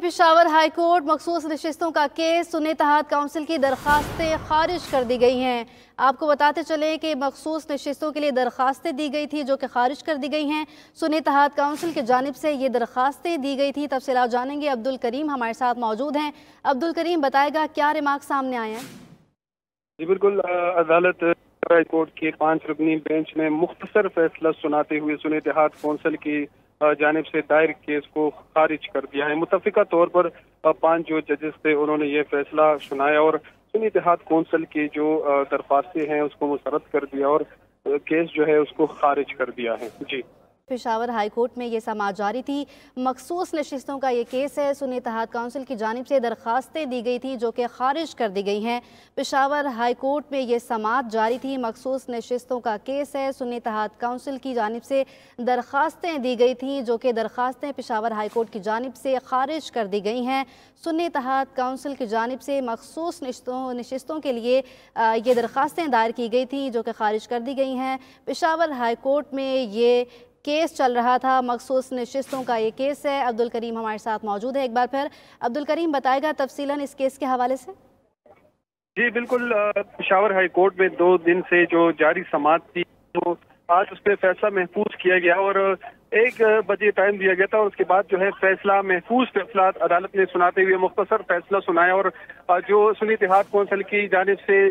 Peshawar high court मखसूस नशिस्तों का case Sunni इत्तेहाद council की दरखास्तें खारिज कर दी गई हैं। आपको बताते चलें कि मखसूस नशिस्तों के लिए दरखास्तें दी गई थी जो कि खारिज कर दी गई हैं। सुन्नी इत्तेहाद काउंसिल की जानिब से ये दरखास्तें दी गई थी। तफसीलात जानेंगे, अब्दुल करीम हमारे साथ मौजूद हैं। अब्दुल करीम, बताएगा क्या रिमार्क सामने आए हैं? जी बिल्कुल, अदालत हाई कोर्ट के 5 रुकनी बेंच ने मुख्तसर फैसला सुनाते हुए सुन्नी इत्तेहाद कौंसिल की जानिब से दायर केस को खारिज कर दिया है। मुतफिका तौर पर 5 जो जजेस थे उन्होंने ये फैसला सुनाया और सुन्नी इत्तेहाद कौंसिल की जो दरख्वास्तें हैं उसको मुस्तरद कर दिया और केस जो है उसको खारिज कर दिया है। जी, पेशावर हाई कोर्ट में ये समाअत जारी थी। मखसूस नशिस्तों का ये केस है। सुन्नी इत्तेहाद काउंसिल की जानिब से दरखास्तें दी गई थी जो कि खारिज कर दी गई हैं। पेशावर हाई कोर्ट में ये समाअत जारी थी। मखसूस नशिस्तों का केस है। सुन्नी इत्तेहाद काउंसिल की जानिब से दरखास्तें दी गई थी जो कि दरखास्तें पेशावर हाई कोर्ट की जानिब से खारिज कर दी गई हैं। सुन्नी इत्तेहाद काउंसिल की जानिब से मखसूस नशिस्तों के लिए ये दरखास्तें दायर की गई थी जो कि खारिज कर दी गई हैं। पेशावर हाई कोर्ट में ये केस चल रहा था। मखसूस नशिस्तों का ये केस है। अब्दुल करीम हमारे साथ मौजूद है। एक बार फिर अब्दुल करीम, बताएगा तफसीलन इस केस के हवाले से? जी बिल्कुल, पेशावर हाई कोर्ट में 2 दिन से जो जारी समाअत थी तो आज उस पर फैसला महफूज किया गया और 1 बजे टाइम दिया गया था और उसके बाद जो है फैसला महफूज फैसला अदालत ने सुनाते हुए मुख्तसर फैसला सुनाया और जो सुन्नी इत्तेहाद कौंसिल की जानिब से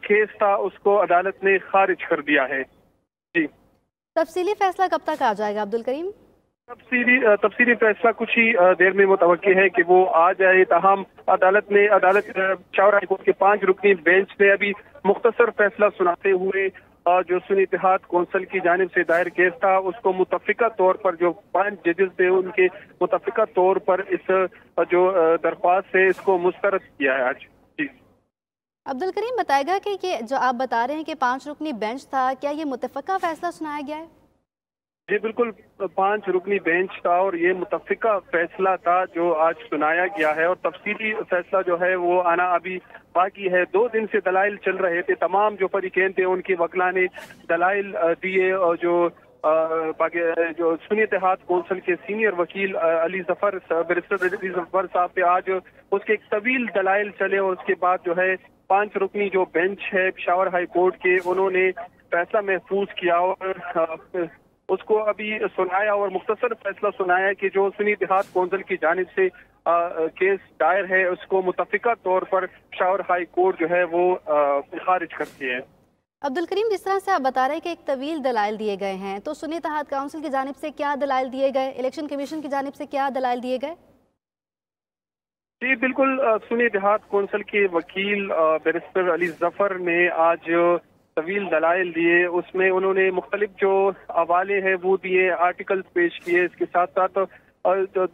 केस था उसको अदालत ने खारिज कर दिया है। जी, तफसीली फैसला कब तक आ जाएगा अब्दुल करीम? तफसीली फैसला कुछ ही देर में मुतवक्की है कि वो आ जाए। ताहम अदालत पेशावर हाई कोर्ट के 5 रुकनी बेंच ने अभी मुख्तसर फैसला सुनाते हुए जो सुन्नी इत्तेहाद कौंसिल की जानिब से दायर केस था उसको मुतफिका तौर पर जो 5 जजेस थे उनके मुतफिका तौर पर इस जो दरख्वास्त है इसको मुस्तरद किया है आज। जी, अब्दुल करीम, बताएगा कि ये जो आप बता रहे हैं कि 5 रुकनी बेंच था, क्या ये मुतफिका फैसला सुनाया गया है? जी बिल्कुल, 5 रुकनी बेंच था और ये मुतफिका फैसला था जो आज सुनाया गया है और तफसीली फैसला जो है वो आना अभी बाकी है। 2 दिन से दलाइल चल रहे थे। तमाम जो फरीकैन थे उनके वकला ने दलाइल दिए और जो सुन्नी इत्तेहाद कौंसिल के सीनियर वकील बैरिस्टर अली जफर साहब पे आज उसके एक तवील दलाइल चले और उसके बाद जो है 5 रुकनी जो बेंच है पेशावर हाई कोर्ट के उन्होंने फैसला महफूज किया और उसको अभी सुनाया और मुख्तसर फैसला सुनाया कि जो सुन्नी इत्तेहाद कौंसिल की जानिब से केस दायर है उसको मुतफिका तौर पर पेशावर हाई कोर्ट जो है वो खारिज करती है। अब्दुल करीम, जिस तरह से आप बता रहे हैं कि एक तवील दलाइल दिए गए हैं, तो सुन्नी इत्तेहाद काउंसिल की जानिब से क्या दलाइल दिए गए? इलेक्शन कमीशन की जानिब से क्या दलाइल दिए गए? जी बिल्कुल, सुन्नी इत्तेहाद कौंसिल के वकील बैरिस्टर अली जफर ने आज तवील दलाइल दिए। उसमें उन्होंने मुख्तलिफ जो हवाले हैं वो दिए, आर्टिकल्स पेश किए। इसके साथ साथ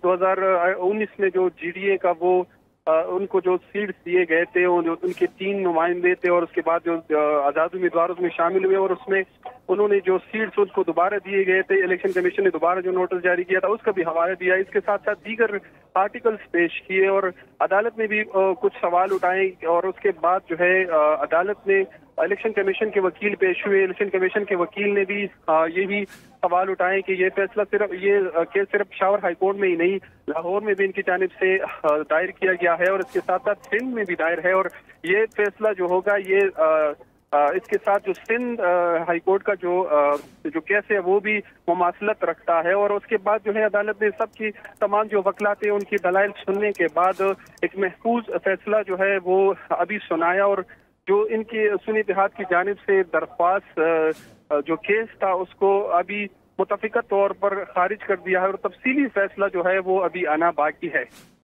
2019 में जो GDA का वो उनको जो सीट्स दिए गए थे उनके 3 नुमाइंदे थे और उसके बाद जो आज़ाद उम्मीदवार उसमें शामिल हुए और उसमें उन्होंने जो सीट्स उनको दोबारा दिए गए थे। इलेक्शन कमीशन ने दोबारा जो नोटिस जारी किया था उसका भी हवाला दिया। इसके साथ साथ दीगर आर्टिकल्स पेश किए और अदालत ने भी कुछ सवाल उठाए और उसके बाद जो है अदालत ने इलेक्शन कमीशन के वकील पेश हुए। इलेक्शन कमीशन के वकील ने भी ये भी सवाल उठाए कि ये फैसला केस सिर्फ पेशावर हाई कोर्ट में ही नहीं, लाहौर में भी इनकी जानिब से दायर किया गया है और इसके साथ साथ सिंध में भी दायर है और ये फैसला जो होगा ये इसके साथ जो सिंध हाई कोर्ट का जो केस है वो भी मुमासलत रखता है। और उसके बाद जो है अदालत ने सबकी तमाम जो वकला थे उनकी दलाइल सुनने के बाद एक महफूज फैसला जो है वो अभी सुनाया और जो इनकी सुन्नी इत्तेहाद की जानिब से दरख्वास्त जो केस था उसको अभी मुतफिका तौर पर खारिज कर दिया है और तफसीली फैसला जो है वो अभी आना बाकी है।